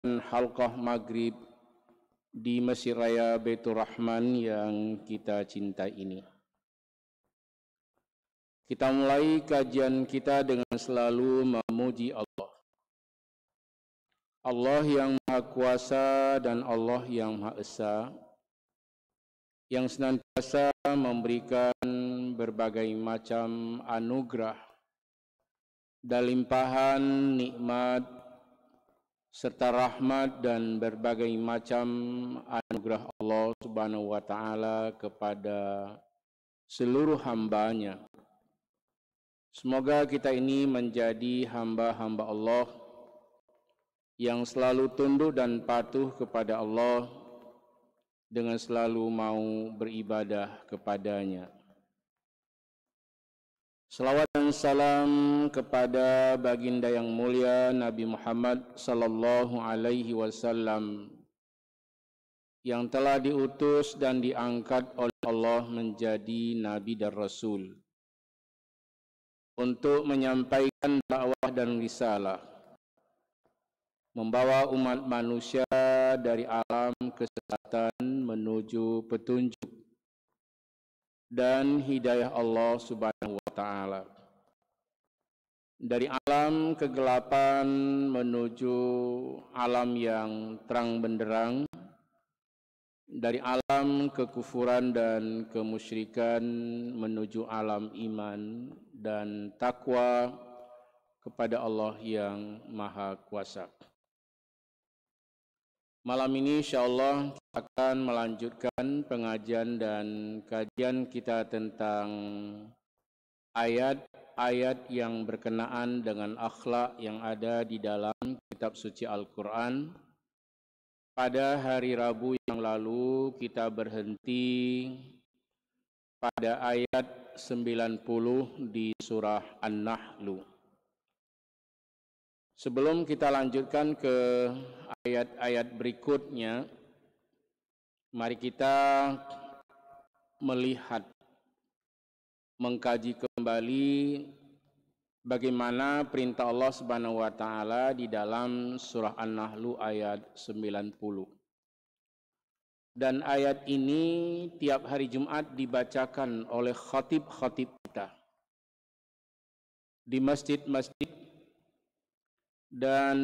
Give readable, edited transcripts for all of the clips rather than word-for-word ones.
halqah maghrib di Masjid Raya Baitur Rahman yang kita cintai ini. Kita mulai kajian kita dengan selalu memuji Allah. Allah yang Maha Kuasa dan Allah yang Maha Esa, yang senantiasa memberikan berbagai macam anugerah dan limpahan nikmat serta rahmat dan berbagai macam anugerah Allah Subhanahu wa taala kepada seluruh hamba-Nya. Semoga kita ini menjadi hamba-hamba Allah yang selalu tunduk dan patuh kepada Allah dengan selalu mau beribadah kepadanya. Salawat dan salam kepada baginda yang mulia Nabi Muhammad sallallahu alaihi wasallam yang telah diutus dan diangkat oleh Allah menjadi nabi dan rasul untuk menyampaikan dakwah dan risalah, membawa umat manusia dari alam kesesatan menuju petunjuk dan hidayah Allah Subhanahu wa taala. Dari alam kegelapan menuju alam yang terang benderang, dari alam kekufuran dan kemusyrikan menuju alam iman dan takwa kepada Allah yang Maha Kuasa. Malam ini insyaallah kita akan melanjutkan pengajian dan kajian kita tentang ayat-ayat yang berkenaan dengan akhlak yang ada di dalam kitab suci Al-Quran. Pada hari Rabu yang lalu kita berhenti pada ayat 90 di surah An-Nahl. Sebelum kita lanjutkan ke ayat-ayat berikutnya, mari kita melihat, mengkaji kembali bagaimana perintah Allah Subhanahu wa taala di dalam surah An-Nahl ayat 90. Dan ayat ini tiap hari Jumat dibacakan oleh khatib-khatib kita di masjid-masjid dan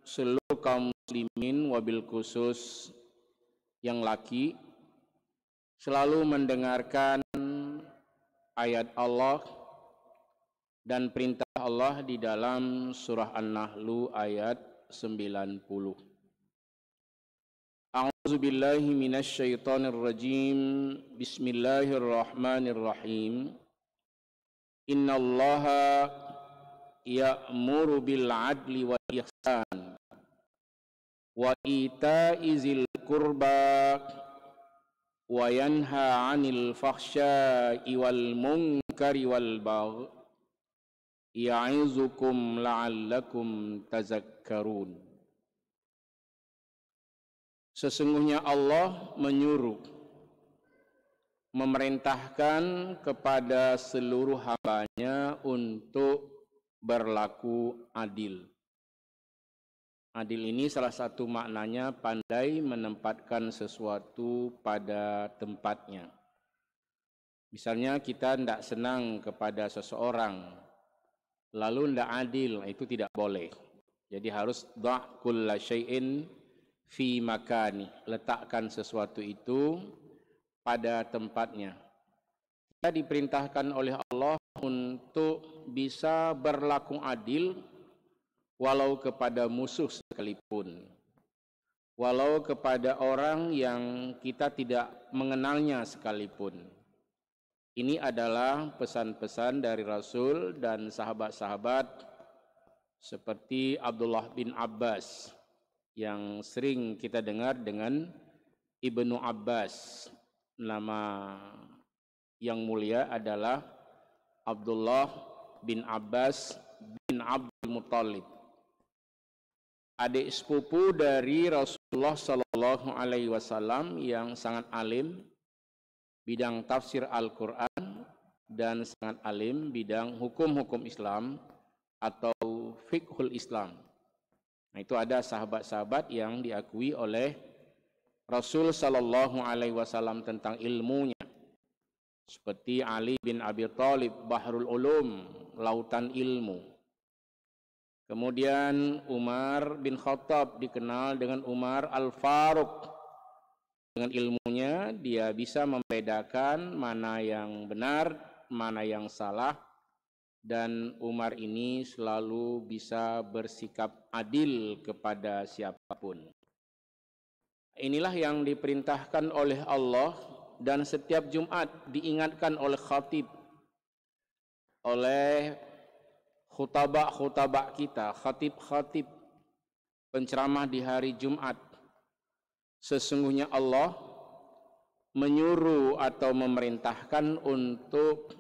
seluruh kaum muslimin, wabil khusus yang laki, selalu mendengarkan ayat Allah dan perintah Allah di dalam surah An-Nahl ayat 90. A'udzu billahi minasy syaithanir rajim. Bismillahirrahmanirrahim. Innallaha ya'muru bil 'adli wal ihsan wa ita'i zil qurba wa yanha 'anil fahsya'i wal munkari wal baghi ya'izukum la'allakum tazakkarun. Sesungguhnya Allah menyuruh, memerintahkan kepada seluruh hamba-Nya untuk berlaku adil. Adil ini salah satu maknanya pandai menempatkan sesuatu pada tempatnya. Misalnya kita tidak senang kepada seseorang, lalu tidak adil, itu tidak boleh. Jadi harus da' kulla syai'in fi makani, letakkan sesuatu itu pada tempatnya. Kita diperintahkan oleh Allah untuk bisa berlaku adil walau kepada musuh sekalipun, walau kepada orang yang kita tidak mengenalnya sekalipun. Ini adalah pesan-pesan dari Rasul dan sahabat-sahabat seperti Abdullah bin Abbas yang sering kita dengar dengan Ibnu Abbas. Nama yang mulia adalah Abdullah bin Abbas bin Abdul Muttalib, adik sepupu dari Rasulullah sallallahu alaihi wasallam yang sangat alim bidang tafsir Al-Quran dan sangat alim bidang hukum-hukum Islam atau fiqhul Islam. Nah, itu ada sahabat-sahabat yang diakui oleh Rasul Sallallahu Alaihi Wasallam tentang ilmunya, seperti Ali bin Abi Thalib, Bahrul Ulum, lautan ilmu. Kemudian Umar bin Khattab dikenal dengan Umar Al-Faruq. Dengan ilmunya dia bisa membedakan mana yang benar, mana yang salah, dan Umar ini selalu bisa bersikap adil kepada siapapun. Inilah yang diperintahkan oleh Allah, dan setiap Jumat diingatkan oleh khatib, oleh khutabak kita, khatib penceramah di hari Jumat. Sesungguhnya Allah menyuruh atau memerintahkan untuk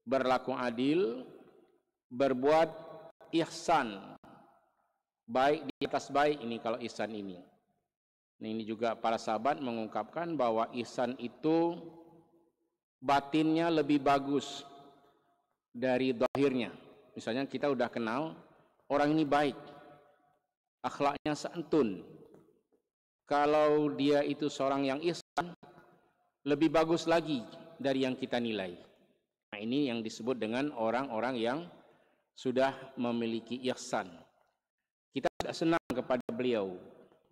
berlaku adil, berbuat ihsan, baik di atas baik. Ini kalau ihsan ini. Ini juga para sahabat mengungkapkan bahwa ihsan itu batinnya lebih bagus dari zahirnya. Misalnya kita udah kenal orang ini baik, akhlaknya santun. Kalau dia itu seorang yang ihsan, lebih bagus lagi dari yang kita nilai. Nah, ini yang disebut dengan orang-orang yang sudah memiliki ihsan. Kita tidak senang kepada beliau,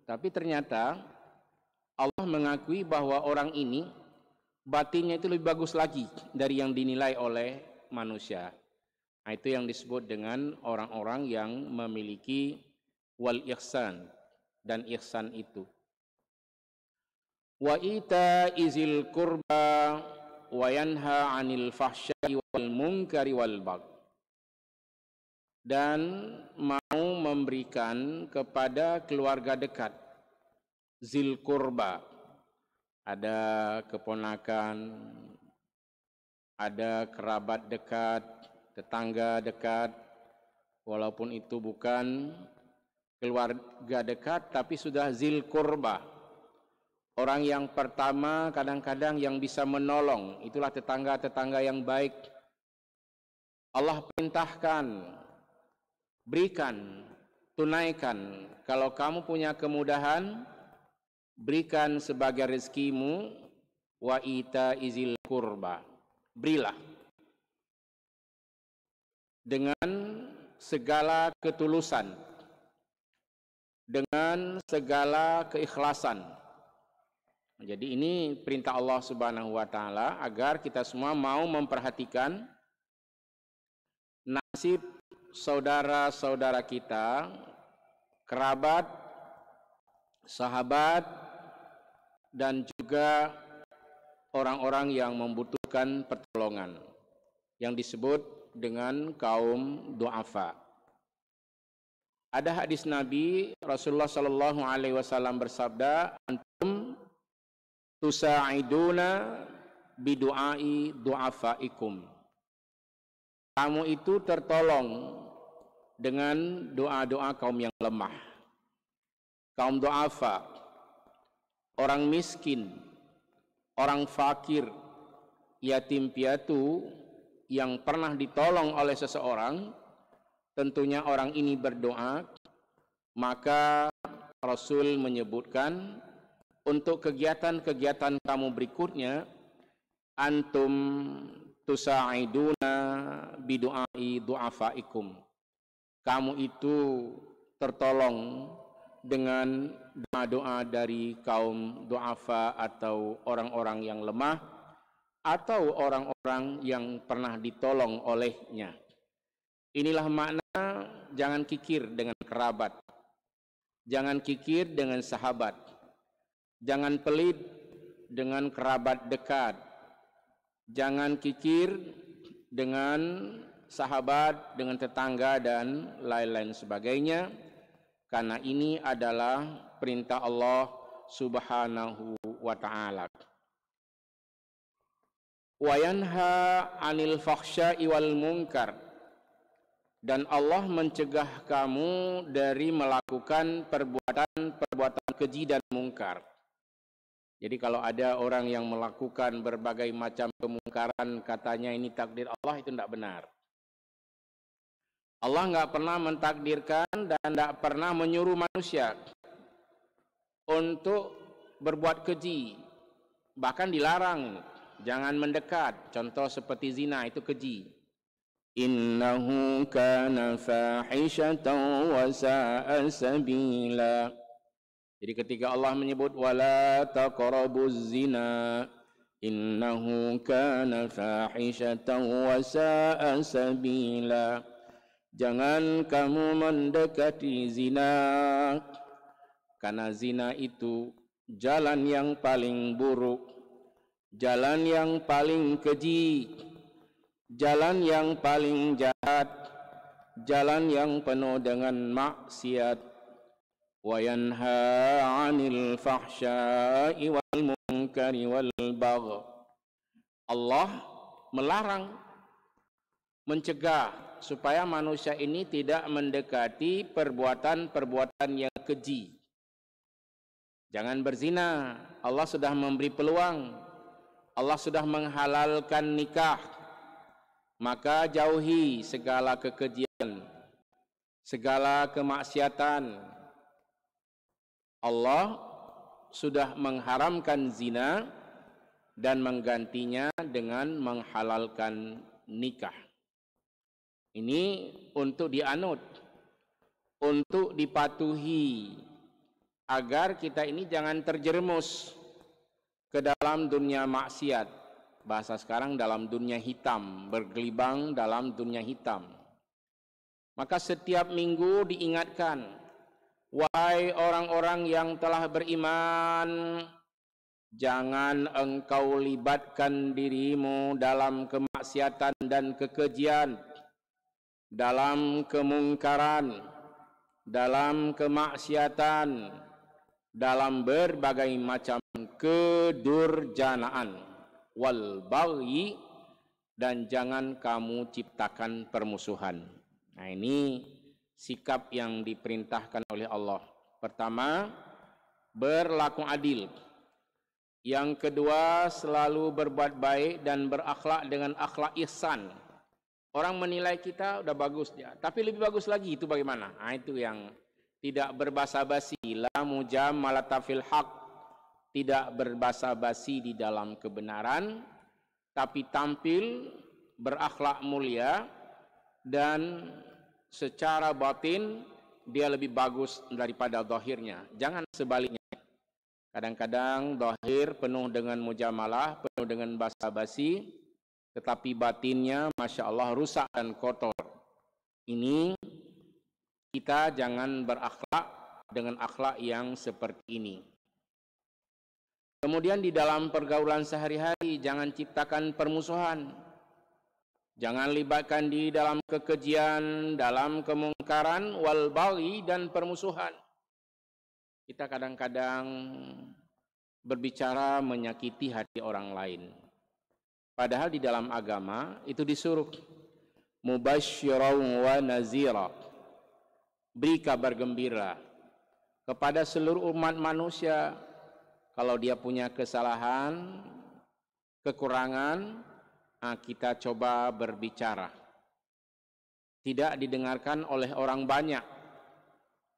tapi ternyata Allah mengakui bahwa orang ini batinnya itu lebih bagus lagi dari yang dinilai oleh manusia. Nah, itu yang disebut dengan orang-orang yang memiliki wal ihsan, dan ihsan itu wa ita izil qurba wa yanha 'anil fahsya'i wal munkari wal baghi, dan mau memberikan kepada keluarga dekat, zil qurba, ada keponakan, ada kerabat dekat, tetangga dekat, walaupun itu bukan keluarga dekat tapi sudah zil qurba. Orang yang pertama kadang-kadang yang bisa menolong, itulah tetangga-tetangga yang baik. Allah perintahkan, berikan, tunaikan. Kalau kamu punya kemudahan, berikan sebagai rezekimu, wa ita izil qurba. Berilah dengan segala ketulusan, dengan segala keikhlasan. Jadi ini perintah Allah Subhanahu wa taala agar kita semua mau memperhatikan nasib saudara-saudara kita, kerabat, sahabat, dan juga orang-orang yang membutuhkan pertolongan, yang disebut dengan kaum du'afa. Ada hadis Nabi Rasulullah sallallahu alaihi wasallam bersabda, antum tusa'iduna bidu'ai du'afaikum. Kamu itu tertolong dengan doa-doa kaum yang lemah, kaum du'afa, orang miskin, orang fakir, yatim piatu yang pernah ditolong oleh seseorang. Tentunya orang ini berdoa, maka Rasul menyebutkan untuk kegiatan-kegiatan kamu berikutnya, antum tusa'iduna bidu'ai du'afaikum. Kamu itu tertolong dengan doa-doa dari kaum du'afa atau orang-orang yang lemah atau orang-orang yang pernah ditolong olehnya. Inilah makna jangan kikir dengan kerabat, jangan kikir dengan sahabat, jangan pelit dengan kerabat dekat, jangan kikir dengan sahabat, dengan tetangga, dan lain-lain sebagainya, karena ini adalah perintah Allah Subhanahu wa ta'ala. Wa yanha 'anil fahsya'i wal munkar, dan Allah mencegah kamu dari melakukan perbuatan keji dan mungkar. Jadi kalau ada orang yang melakukan berbagai macam kemungkaran, katanya ini takdir Allah, itu tidak benar. Allah nggak pernah mentakdirkan dan nggak pernah menyuruh manusia untuk berbuat keji, bahkan dilarang jangan mendekat. Contoh seperti zina, itu keji. Innahu kana fahishatan wa sa'a sabila. Jadi ketika Allah menyebut wala taqrabuz zina innahu kana fahishatan wa sa'a sabila, jangan kamu mendekati zina, karena zina itu jalan yang paling buruk, jalan yang paling keji, jalan yang paling jahat, jalan yang penuh dengan maksiat. Wa yanha 'anil fahsya'i wal munkari wal bagh. Allah melarang, mencegah supaya manusia ini tidak mendekati perbuatan-perbuatan yang keji. Jangan berzina. Allah sudah memberi peluang. Allah sudah menghalalkan nikah. Maka jauhi segala kekejian, segala kemaksiatan. Allah sudah mengharamkan zina dan menggantinya dengan menghalalkan nikah. Ini untuk dianut, untuk dipatuhi, agar kita ini jangan terjerumus ke dalam dunia maksiat. Bahasa sekarang dalam dunia hitam, bergelibang dalam dunia hitam. Maka setiap minggu diingatkan, wahai orang-orang yang telah beriman, jangan engkau libatkan dirimu dalam kemaksiatan dan kekejian, dalam kemungkaran, dalam kemaksiatan, dalam berbagai macam kedurjanaan, wal baghi, dan jangan kamu ciptakan permusuhan. Nah, ini sikap yang diperintahkan oleh Allah. Pertama, berlaku adil. Yang kedua, selalu berbuat baik dan berakhlak dengan akhlak ihsan. Orang menilai kita udah bagus dia, tapi lebih bagus lagi, itu bagaimana? Nah, itu yang tidak berbasa-basi, la mujamalata fil haq, tidak berbasa-basi di dalam kebenaran, tapi tampil berakhlak mulia dan secara batin dia lebih bagus daripada zahirnya. Jangan sebaliknya. Kadang-kadang zahir penuh dengan mujamalah, penuh dengan basa-basi, tetapi batinnya Masya Allah rusak dan kotor. Ini kita jangan berakhlak dengan akhlak yang seperti ini. Kemudian di dalam pergaulan sehari-hari jangan ciptakan permusuhan. Jangan libatkan diri dalam kekejian, dalam kemungkaran, wal baghi, dan permusuhan. Kita kadang-kadang berbicara menyakiti hati orang lain. Padahal di dalam agama itu disuruh mubasysyiran wa nazira, beri kabar gembira kepada seluruh umat manusia. Kalau dia punya kesalahan, kekurangan, kita coba berbicara. Tidak didengarkan oleh orang banyak,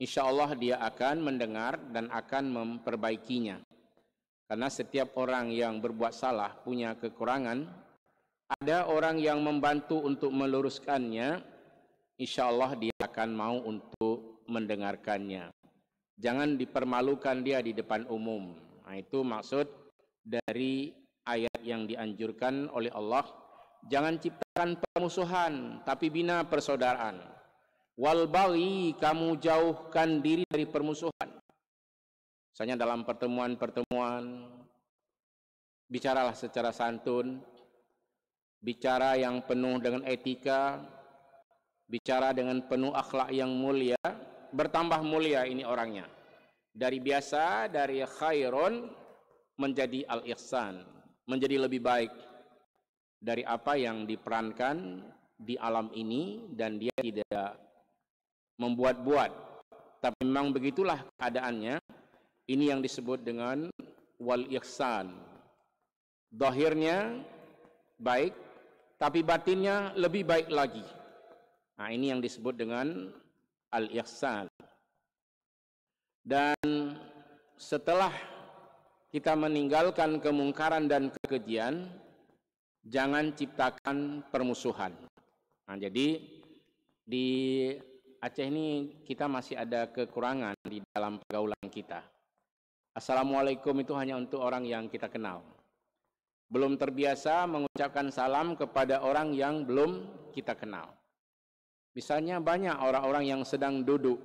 insya Allah dia akan mendengar dan akan memperbaikinya. Karena setiap orang yang berbuat salah punya kekurangan, ada orang yang membantu untuk meluruskannya, insya Allah dia akan mau untuk mendengarkannya. Jangan dipermalukan dia di depan umum. Nah, itu maksud dari ayat yang dianjurkan oleh Allah. Jangan ciptakan permusuhan, tapi bina persaudaraan. Wal baghi, kamu jauhkan diri dari permusuhan. Misalnya dalam pertemuan-pertemuan, bicaralah secara santun, bicara yang penuh dengan etika, bicara dengan penuh akhlak yang mulia, bertambah mulia ini orangnya. Dari biasa, dari khairun menjadi al-ihsan, menjadi lebih baik dari apa yang diperankan di alam ini, dan dia tidak membuat-buat. Tapi memang begitulah keadaannya. Ini yang disebut dengan wal ihsan. Zahirnya baik, tapi batinnya lebih baik lagi. Nah, ini yang disebut dengan al-ihsan. Dan setelah kita meninggalkan kemungkaran dan kekejian, jangan ciptakan permusuhan. Nah, jadi di Aceh ini kita masih ada kekurangan di dalam pergaulan kita. Assalamualaikum itu hanya untuk orang yang kita kenal. Belum terbiasa mengucapkan salam kepada orang yang belum kita kenal. Misalnya banyak orang-orang yang sedang duduk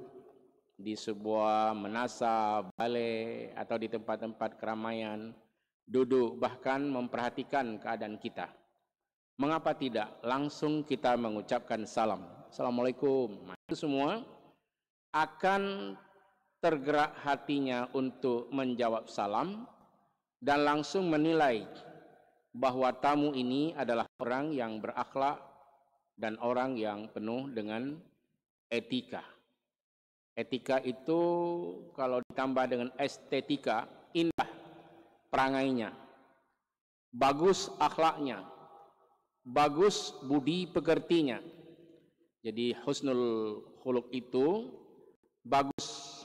di sebuah menasa, balai, atau di tempat-tempat keramaian, duduk bahkan memperhatikan keadaan kita. Mengapa tidak langsung kita mengucapkan salam? Assalamualaikum. Nah, itu semua akan tergerak hatinya untuk menjawab salam dan langsung menilai bahwa tamu ini adalah orang yang berakhlak dan orang yang penuh dengan etika. Etika itu kalau ditambah dengan estetika, indah perangainya, bagus akhlaknya, bagus budi pekertinya. Jadi husnul khuluq itu bagus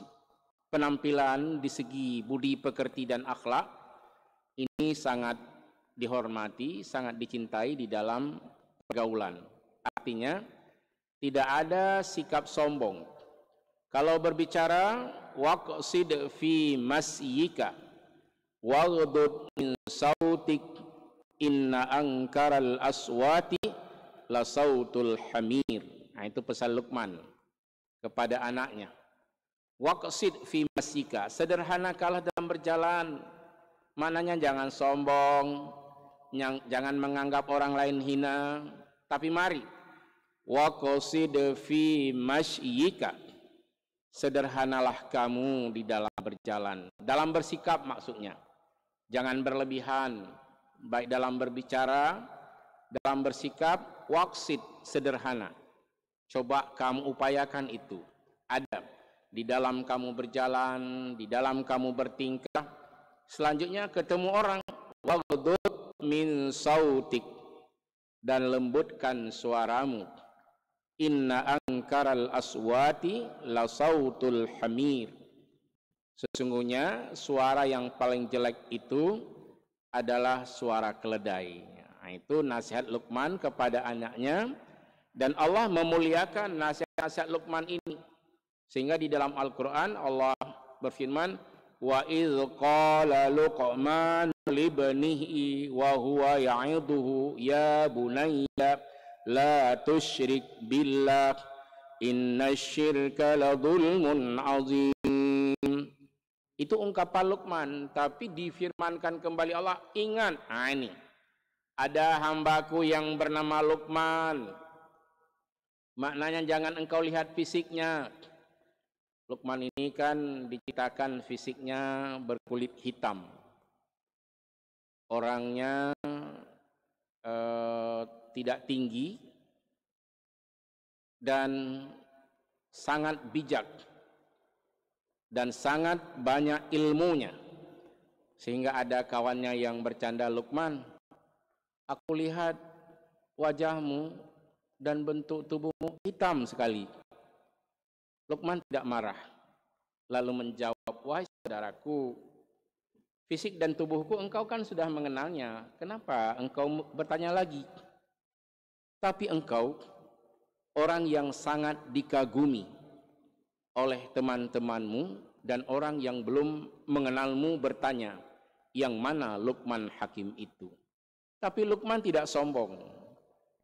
penampilan di segi budi pekerti dan akhlak. Ini sangat dihormati, sangat dicintai di dalam pergaulan. Artinya tidak ada sikap sombong. Kalau berbicara waqsid fi masyika waghdud min sautik inna ankaral aswati la sautul hamir. Nah, itu pesan Luqman kepada anaknya. Waqsid fi masyika, sederhanakanlah dalam berjalan. Maknanya jangan sombong, jangan menganggap orang lain hina, tapi mari waqsid fi masyika, sederhanalah kamu di dalam berjalan, dalam bersikap maksudnya. Jangan berlebihan, baik dalam berbicara, dalam bersikap, waqsid, sederhana. Coba kamu upayakan itu. Adab di dalam kamu berjalan, di dalam kamu bertingkah. Selanjutnya ketemu orang, waghdud min sautik, dan lembutkan suaramu. Inna ankaral aswati la sautul hamir. Sesungguhnya suara yang paling jelek itu adalah suara keledai. Nah, itu nasihat Luqman kepada anaknya, dan Allah memuliakan nasihat Luqman ini. Sehingga di dalam Al-Quran Allah berfirman, wa idh qala Luqman libnihi wa huwa ya'iduhu ya bunayya la tusyrik billah inna syirka la dhulmun azim. Itu ungkapan Luqman, tapi difirmankan kembali Allah, ingat, nah ini ada hambaku yang bernama Luqman. Maknanya jangan engkau lihat fisiknya. Luqman ini kan diciptakan fisiknya berkulit hitam, orangnya tidak tinggi dan sangat bijak dan sangat banyak ilmunya, sehingga ada kawannya yang bercanda, Luqman, aku lihat wajahmu dan bentuk tubuhmu hitam sekali. Luqman tidak marah, lalu menjawab, wahai saudaraku, fisik dan tubuhku engkau kan sudah mengenalnya, kenapa engkau bertanya lagi? Tapi engkau orang yang sangat dikagumi oleh teman-temanmu, dan orang yang belum mengenalmu bertanya, yang mana Luqman Hakim itu? Tapi Luqman tidak sombong.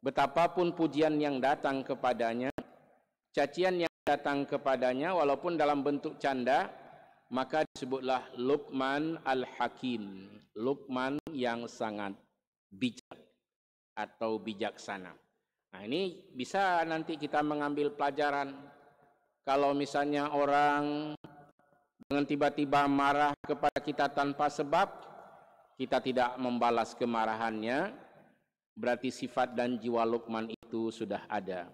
Betapapun pujian yang datang kepadanya, cacian yang datang kepadanya, walaupun dalam bentuk canda, maka disebutlah Luqman Al-Hakim, Luqman yang sangat bijak atau bijaksana. Nah, ini bisa nanti kita mengambil pelajaran. Kalau misalnya orang dengan tiba-tiba marah kepada kita tanpa sebab, kita tidak membalas kemarahannya, berarti sifat dan jiwa Luqman itu sudah ada.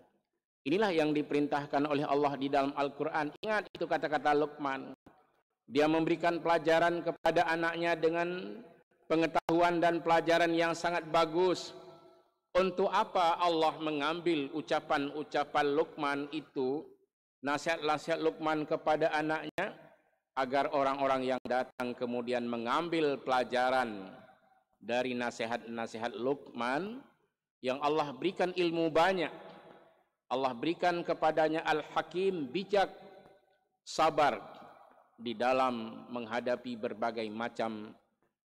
Inilah yang diperintahkan oleh Allah di dalam Al-Quran. Ingat itu kata-kata Luqman. Dia memberikan pelajaran kepada anaknya dengan pengetahuan dan pelajaran yang sangat bagus. Untuk apa Allah mengambil ucapan-ucapan Luqman itu, nasihat-nasihat Luqman kepada anaknya, agar orang-orang yang datang kemudian mengambil pelajaran dari nasihat-nasihat Luqman yang Allah berikan ilmu banyak. Allah berikan kepadanya Al-Hakim, bijak, sabar di dalam menghadapi berbagai macam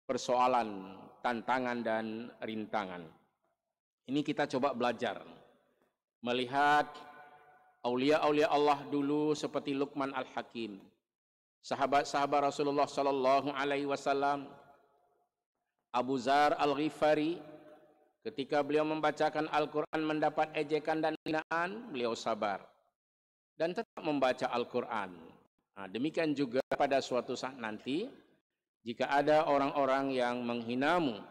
persoalan, tantangan dan rintangan. Ini kita coba belajar melihat aulia-aulia Allah dulu seperti Luqman Al-Hakim, sahabat-sahabat Rasulullah sallallahu alaihi wasallam. Abu Dzar Al-Ghifari, ketika beliau membacakan Al-Quran mendapat ejekan dan hinaan, beliau sabar dan tetap membaca Al-Quran. Nah, demikian juga pada suatu saat nanti, jika ada orang-orang yang menghinamu,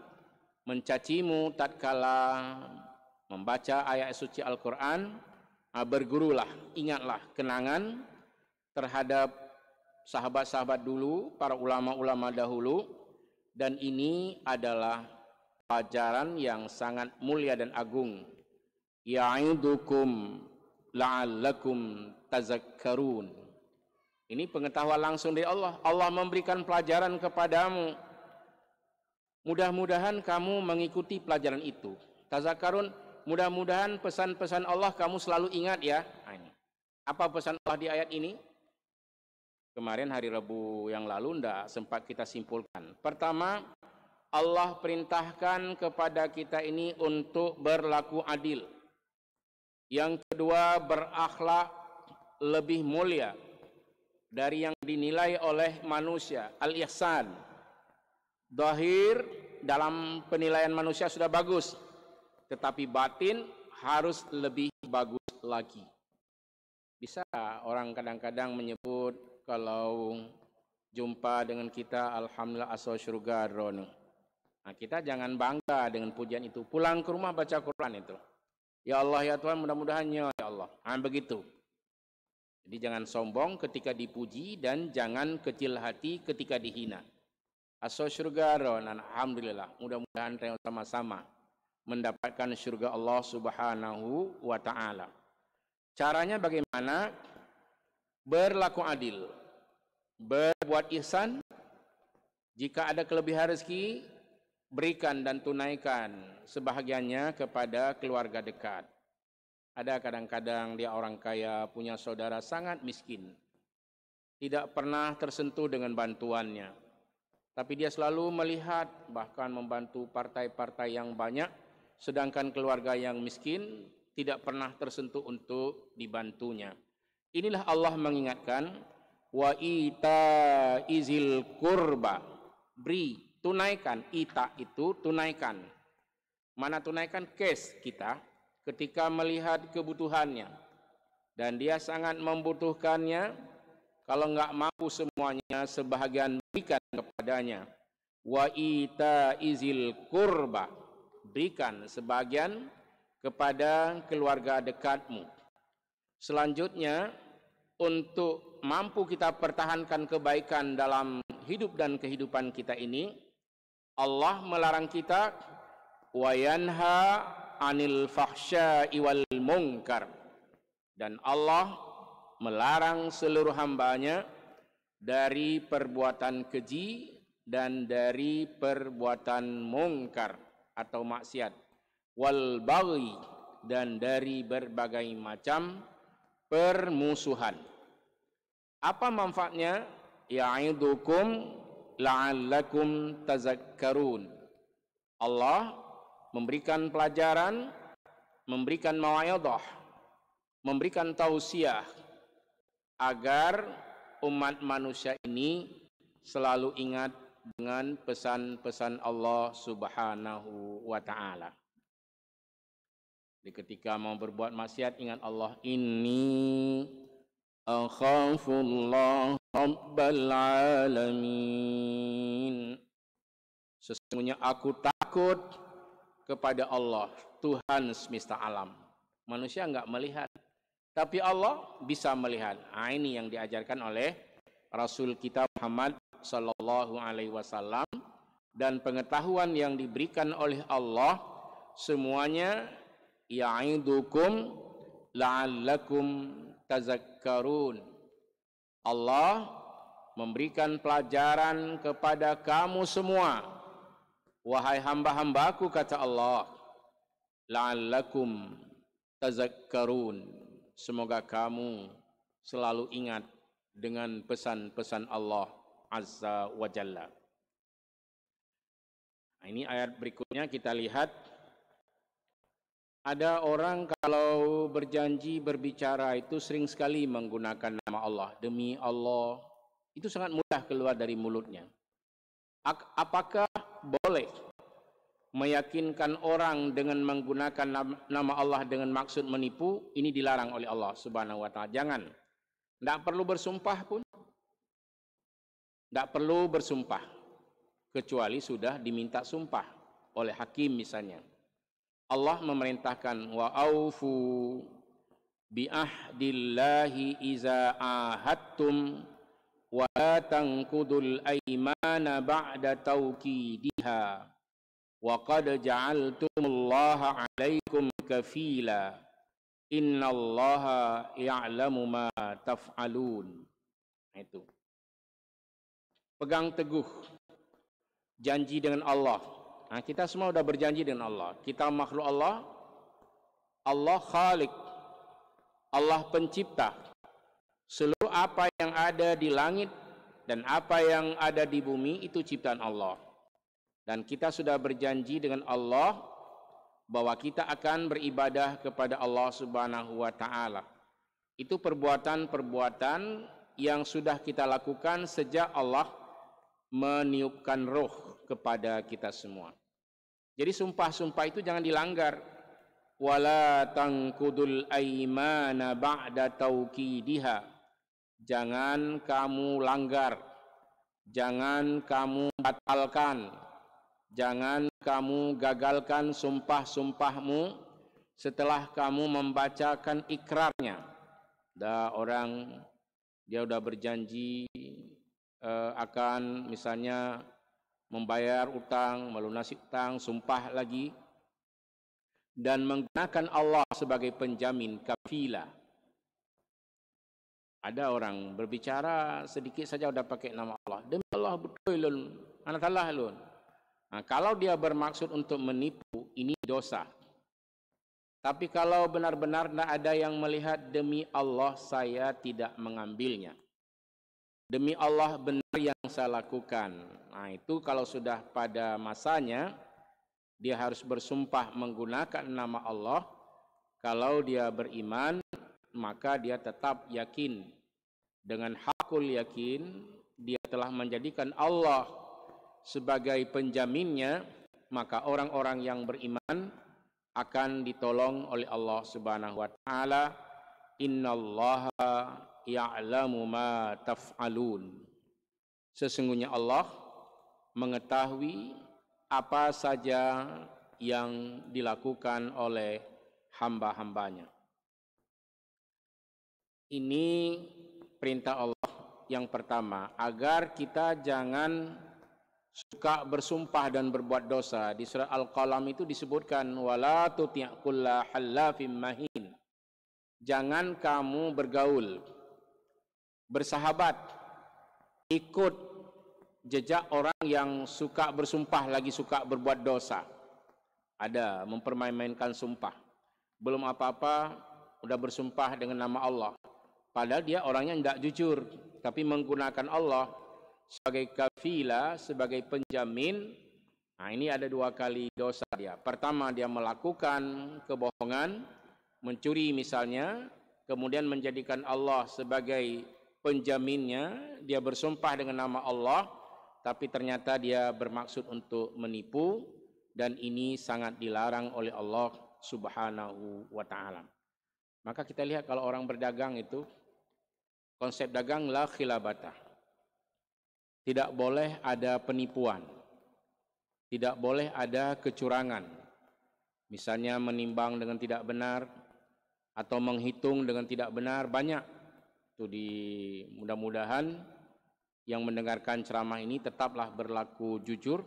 mencacimu tatkala membaca ayat suci Al-Quran, bergurulah, ingatlah kenangan terhadap sahabat-sahabat dulu, para ulama-ulama dahulu, dan ini adalah pelajaran yang sangat mulia dan agung. Ya'idukum la'allakum tazakkarun. Ini pengetahuan langsung dari Allah. Allah memberikan pelajaran kepadamu. Mudah-mudahan kamu mengikuti pelajaran itu. Tazakkarun, mudah-mudahan pesan-pesan Allah kamu selalu ingat ya. Apa pesan Allah di ayat ini? Kemarin hari Rabu yang lalu tidak sempat kita simpulkan. Pertama, Allah perintahkan kepada kita ini untuk berlaku adil. Yang kedua, berakhlak lebih mulia dari yang dinilai oleh manusia. Al-ihsan. Zahir dalam penilaian manusia sudah bagus, tetapi batin harus lebih bagus lagi. Bisa orang kadang-kadang menyebut kalau jumpa dengan kita, alhamdulillah asal syurga rono. Nah, kita jangan bangga dengan pujian itu. Pulang ke rumah baca Quran itu. Ya Allah ya Tuhan, mudah-mudahannya ya Allah. Nah, begitu. Jadi jangan sombong ketika dipuji dan jangan kecil hati ketika dihina. Asal syurga rono, alhamdulillah. Mudah-mudahan kita sama-sama mendapatkan syurga Allah Subhanahu wa taala. Caranya bagaimana? Berlaku adil, berbuat ihsan. Jika ada kelebihan rezeki, berikan dan tunaikan sebahagiannya kepada keluarga dekat. Ada kadang-kadang dia orang kaya, punya saudara sangat miskin, tidak pernah tersentuh dengan bantuannya, tapi dia selalu melihat bahkan membantu partai-partai yang banyak, sedangkan keluarga yang miskin tidak pernah tersentuh untuk dibantunya. Inilah Allah mengingatkan, wa ita izil kurba, beri, tunaikan. Ita itu tunaikan. Mana tunaikan? Cash kita ketika melihat kebutuhannya dan dia sangat membutuhkannya. Kalau enggak mampu semuanya, sebahagian berikan kepadanya. Wa ita izil kurba, berikan sebagian kepada keluarga dekatmu. Selanjutnya, untuk mampu kita pertahankan kebaikan dalam hidup dan kehidupan kita ini, Allah melarang kita wa yanha 'anil fahsya'i wal munkar, dan Allah melarang seluruh hambanya dari perbuatan keji dan dari perbuatan mungkar atau maksiat, wal baghi, dan dari berbagai macam permusuhan. Apa manfaatnya? Ya'idukum la'allakum tazakkarun. Allah memberikan pelajaran, memberikan mau'izah, memberikan tausiah agar umat manusia ini selalu ingat dengan pesan-pesan Allah Subhanahu wa taala. Ketika mau berbuat maksiat, ingat Allah. Inni akhafullah rabbal alamin. Sesungguhnya aku takut kepada Allah, Tuhan semesta alam. Manusia enggak melihat, tapi Allah bisa melihat. Ini yang diajarkan oleh Rasul kita Muhammad sallallahu alaihi wasallam, dan pengetahuan yang diberikan oleh Allah semuanya ya'idukum la'allakum tazakkarun. Allah memberikan pelajaran kepada kamu semua, wahai hamba-hambaku, kata Allah, la'allakum tazakkarun, semoga kamu selalu ingat dengan pesan-pesan Allah Azza wa Jalla. Nah, ini ayat berikutnya kita lihat. Ada orang kalau berjanji berbicara itu sering sekali menggunakan nama Allah. Demi Allah, itu sangat mudah keluar dari mulutnya. Apakah boleh meyakinkan orang dengan menggunakan nama Allah dengan maksud menipu? Ini dilarang oleh Allah Subhanahu wa Ta'ala. Jangan. Tidak perlu bersumpah pun. Tidak perlu bersumpah. Kecuali sudah diminta sumpah oleh hakim misalnya. Allah memerintahkan wa aufu bi ahdillahi iza ahadtum wa la tanqudul aymana ba'da tawkidiha wa qad ja'altumullaha 'alaikum kafila innallaha ya'lamu ma taf'alun. Itu. Pegang teguh janji dengan Allah. Nah, kita semua sudah berjanji dengan Allah. Kita makhluk Allah, Allah Khalik, Allah pencipta. Seluruh apa yang ada di langit dan apa yang ada di bumi itu ciptaan Allah. Dan kita sudah berjanji dengan Allah bahwa kita akan beribadah kepada Allah Subhanahu wa Ta'ala. Itu perbuatan-perbuatan yang sudah kita lakukan sejak Allah meniupkan roh kepada kita semua. Jadi sumpah-sumpah itu jangan dilanggar. Wala tanqudul aymana ba'da tauqidiha. Jangan kamu langgar. Jangan kamu batalkan. Jangan kamu gagalkan sumpah-sumpahmu setelah kamu membacakan ikrarnya. Ada orang dia sudah berjanji akan misalnya membayar utang, melunasi utang, sumpah lagi, dan menggunakan Allah sebagai penjamin, kafilah. Ada orang berbicara sedikit saja sudah pakai nama Allah. Demi Allah betul lun, anak Allah lun. Nah, kalau dia bermaksud untuk menipu, ini dosa. Tapi kalau benar-benar tidak ada yang melihat, demi Allah saya tidak mengambilnya. Demi Allah benar yang saya lakukan. Nah, itu kalau sudah pada masanya, dia harus bersumpah menggunakan nama Allah. Kalau dia beriman, maka dia tetap yakin. Dengan hakul yakin, dia telah menjadikan Allah sebagai penjaminnya, maka orang-orang yang beriman akan ditolong oleh Allah Subhanahu wa Ta'ala. Innallaha ya'lamu ma taf'alun. Sesungguhnya Allah mengetahui apa saja yang dilakukan oleh hamba-hambanya. Ini perintah Allah yang pertama, agar kita jangan suka bersumpah dan berbuat dosa. Di surat Al-Qalam itu disebutkan wala tuti' kulla hallafim mahin. Jangan kamu bergaul, bersahabat, ikut jejak orang yang suka bersumpah lagi suka berbuat dosa. Ada mempermain-mainkan sumpah. Belum apa-apa sudah bersumpah dengan nama Allah. Padahal dia orangnya tidak jujur, tapi menggunakan Allah sebagai kafilah, sebagai penjamin. Nah, ini ada dua kali dosa dia. Pertama, dia melakukan kebohongan, mencuri misalnya, kemudian menjadikan Allah sebagai penjaminnya, dia bersumpah dengan nama Allah, tapi ternyata dia bermaksud untuk menipu, dan ini sangat dilarang oleh Allah Subhanahu wa Ta'ala. Maka kita lihat kalau orang berdagang itu, konsep dagang la khilabata. Tidak boleh ada penipuan. Tidak boleh ada kecurangan. Misalnya menimbang dengan tidak benar, atau menghitung dengan tidak benar, banyak. Itu mudah-mudahan yang mendengarkan ceramah ini tetaplah berlaku jujur.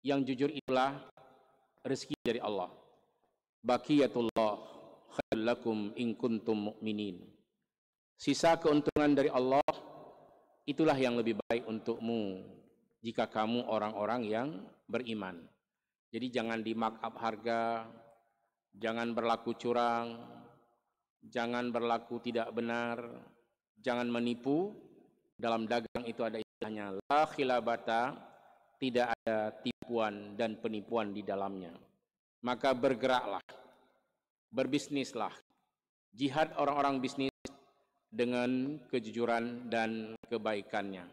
Yang jujur itulah rezeki dari Allah. Baqiyatullah khairul lakum in kuntum mu'minin. Sisa keuntungan dari Allah itulah yang lebih baik untukmu jika kamu orang-orang yang beriman. Jadi jangan di markup harga, jangan berlaku curang, jangan berlaku tidak benar, jangan menipu. Dalam dagang itu ada istilahnya la khilabata, tidak ada tipuan dan penipuan di dalamnya. Maka bergeraklah, berbisnislah, jihad orang-orang bisnis dengan kejujuran dan kebaikannya.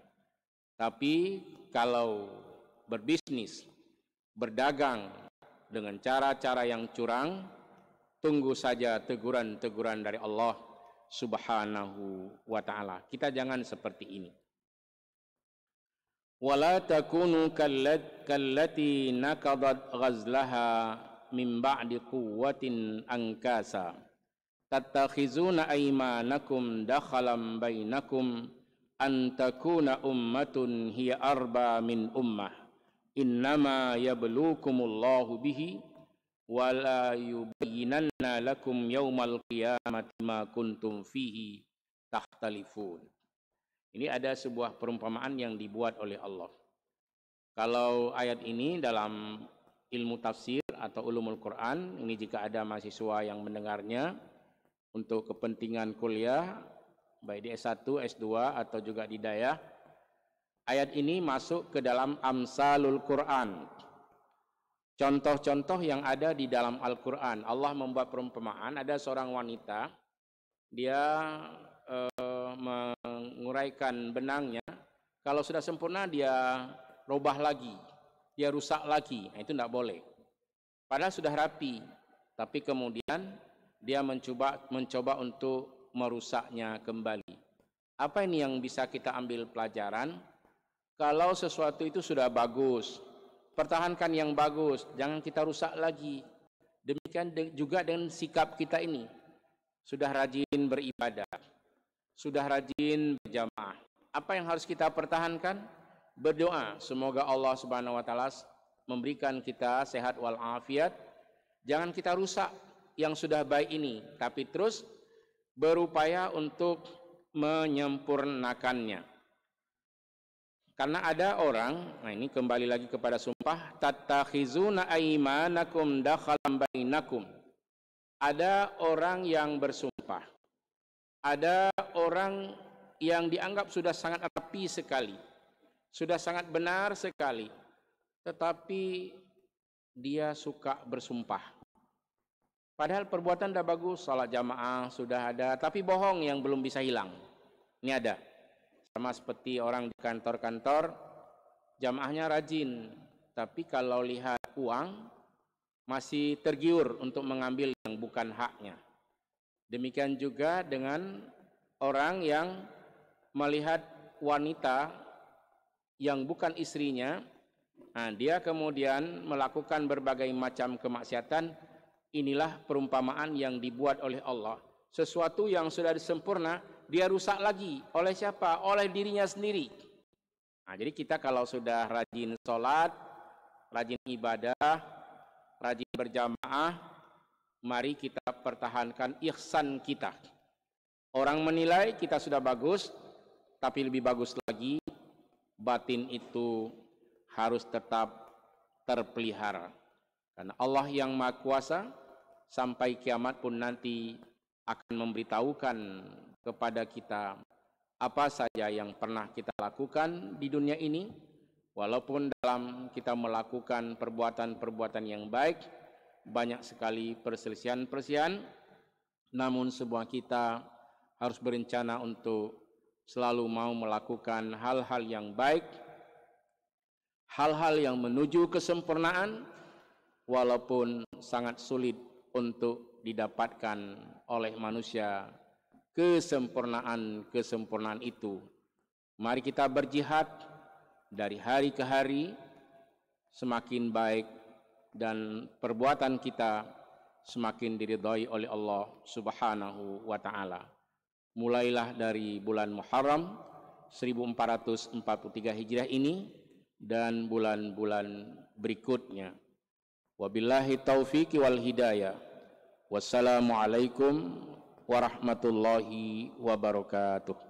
Tapi kalau berbisnis, berdagang dengan cara-cara yang curang, tunggu saja teguran-teguran dari Allah Subhanahu wa ta'ala. Kita jangan seperti ini. Wala takunu kallati naqadat ghazlaha min ba'di quwwatin ankasa tattakhizuna aymanakum dakhalan bainakum an takuna ummatun hiya arba min ummah innama yabluukumullahu bihi wala yubayyinanna lakum yaumal qiyamati ma kuntum fihi takhtalifun. Ini ada sebuah perumpamaan yang dibuat oleh Allah. Kalau ayat ini dalam ilmu tafsir atau ulumul Quran, ini jika ada mahasiswa yang mendengarnya untuk kepentingan kuliah, baik di S1, S2 atau juga di daya, ayat ini masuk ke dalam amsalul Quran. Contoh-contoh yang ada di dalam Al-Quran. Allah membuat perumpamaan, ada seorang wanita, dia menguraikan benangnya, kalau sudah sempurna dia robah lagi, dia rusak lagi, itu tidak boleh. Padahal sudah rapi, tapi kemudian dia mencoba untuk merusaknya kembali. Apa ini yang bisa kita ambil pelajaran? Kalau sesuatu itu sudah bagus, pertahankan yang bagus, jangan kita rusak lagi. Demikian juga dengan sikap kita ini. Sudah rajin beribadah, sudah rajin berjamaah. Apa yang harus kita pertahankan? Berdoa, semoga Allah Subhanahu wa taala memberikan kita sehat wal afiat. Jangan kita rusak yang sudah baik ini, tapi terus berupaya untuk menyempurnakannya. Karena ada orang, nah ini kembali lagi kepada sumpah, tattakhizuna aymanakum dakhalan bainakum. Ada orang yang bersumpah. Ada orang yang dianggap sudah sangat rapi sekali. Sudah sangat benar sekali. Tetapi dia suka bersumpah. Padahal perbuatan dah bagus, salat jamaah sudah ada, tapi bohong yang belum bisa hilang. Ini ada. Sama seperti orang di kantor-kantor, jamaahnya rajin, tapi kalau lihat uang masih tergiur untuk mengambil yang bukan haknya. Demikian juga dengan orang yang melihat wanita yang bukan istrinya, nah dia kemudian melakukan berbagai macam kemaksiatan. Inilah perumpamaan yang dibuat oleh Allah. Sesuatu yang sudah sempurna, dia rusak lagi. Oleh siapa? Oleh dirinya sendiri. Nah, jadi kita kalau sudah rajin sholat, rajin ibadah, rajin berjamaah, mari kita pertahankan ihsan kita. Orang menilai kita sudah bagus, tapi lebih bagus lagi, batin itu harus tetap terpelihara. Karena Allah yang Maha Kuasa, sampai kiamat pun nanti akan memberitahukan kepada kita apa saja yang pernah kita lakukan di dunia ini. Walaupun dalam kita melakukan perbuatan-perbuatan yang baik, banyak sekali perselisihan-perselisihan, namun semua kita harus berencana untuk selalu mau melakukan hal-hal yang baik, hal-hal yang menuju kesempurnaan, walaupun sangat sulit untuk didapatkan oleh manusia kesempurnaan itu. Mari kita berjihad dari hari ke hari, semakin baik dan perbuatan kita semakin diridhai oleh Allah Subhanahu wa taala. Mulailah dari bulan Muharram 1443 Hijriah ini dan bulan-bulan berikutnya. Wabillahi taufiqi wal hidayah. Wassalamualaikum warahmatullahi wabarakatuh.